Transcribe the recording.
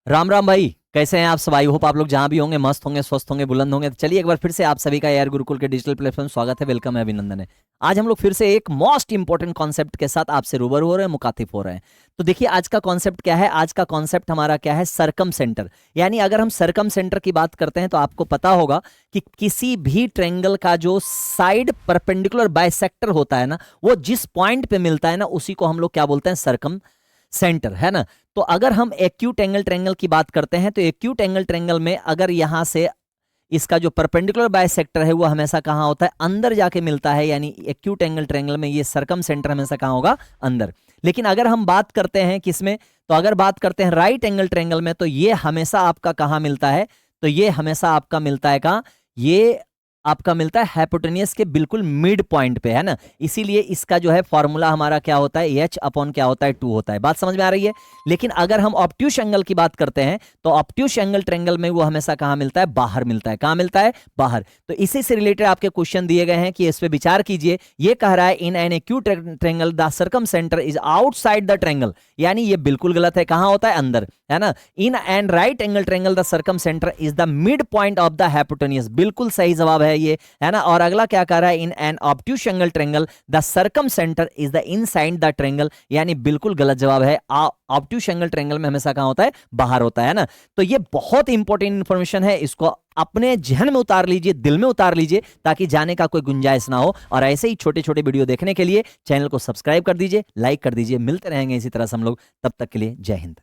राम राम भाई, कैसे हैं आप सब? आई होप आप लोग जहां भी होंगे मस्त होंगे, स्वस्थ होंगे, बुलंद होंगे। तो चलिए एक बार फिर से आप सभी का एआर गुरुकुल के डिजिटल प्लेटफॉर्म स्वागत है, वेलकम है, अभिनंदन है। आज हम लोग फिर से एक मोस्ट इंपॉर्टेंट कॉन्सेप्ट के साथ आपसे रूबरू हो रहे हैं, मुखातिब हो रहे हैं। तो देखिए आज का कॉन्सेप्ट क्या है। आज का कॉन्सेप्ट हमारा क्या है? सरकम सेंटर। यानी अगर हम सरकम सेंटर की बात करते हैं तो आपको पता होगा कि किसी भी ट्रेंगल का जो साइड परपेंडिकुलर बाइसेक्टर होता है ना, वो जिस पॉइंट पे मिलता है ना, उसी को हम लोग क्या बोलते हैं? सरकम सेंटर, है ना। तो अगर हम एक्यूट एंगल ट्रेंगल की बात करते हैं तो एक्यूट एंगल ट्रेंगल में अगर यहां से इसका जो परपेंडिकुलर बाइसेक्टर है वो हमेशा कहां होता है? अंदर जाके मिलता है। यानी एक्यूट एंगल ट्रेंगल में ये सरकम सेंटर हमेशा कहां होगा? अंदर। लेकिन अगर हम बात करते हैं किसमें, तो अगर बात करते हैं राइट एंगल ट्रेंगल में, तो ये हमेशा आपका कहां मिलता है? तो ये हमेशा आपका मिलता है कहां? ये आपका मिलता है हाइपोटेनियस के बिल्कुल मिड पॉइंट पे, है ना। इसीलिए इसका जो है फॉर्मूला हमारा क्या होता है? एच अपॉन क्या होता है? 2 होता है। बात समझ में आ रही है। लेकिन अगर हम ऑब्ट्यूस एंगल की बात करते हैं तो ऑब्ट्यूस एंगल ट्रेंगल में वो हमेशा कहां मिलता है? बाहर मिलता है। कहां मिलता है? बाहर। तो इसी से रिलेटेड आपके क्वेश्चन दिए गए हैं कि इस पे विचार कीजिए। ये कह रहा है in an acute triangle the circum centre is outside the triangle. यानी ये बिल्कुल गलत है। कहां होता है? अंदर, है ना। In an right angle triangle the circum centre is the mid point of the hypotenuse. बिल्कुल सही जवाब है ये, है ना। और अगला क्या कह रहा है? In an obtuse angle triangle the circum centre is the inside the triangle. यानी बिल्कुल गलत जवाब है। ऑब्ट्यूस एंगल ट्रेंगल में हमेशा कहां होता है? बाहर होता है ना। तो ये बहुत इंपॉर्टेंट इंफॉर्मेशन है, इसको अपने जहन में उतार लीजिए, दिल में उतार लीजिए, ताकि जाने का कोई गुंजाइश ना हो। और ऐसे ही छोटे छोटे वीडियो देखने के लिए चैनल को सब्सक्राइब कर दीजिए, लाइक कर दीजिए। मिलते रहेंगे इसी तरह से हम लोग, तब तक के लिए जय हिंद।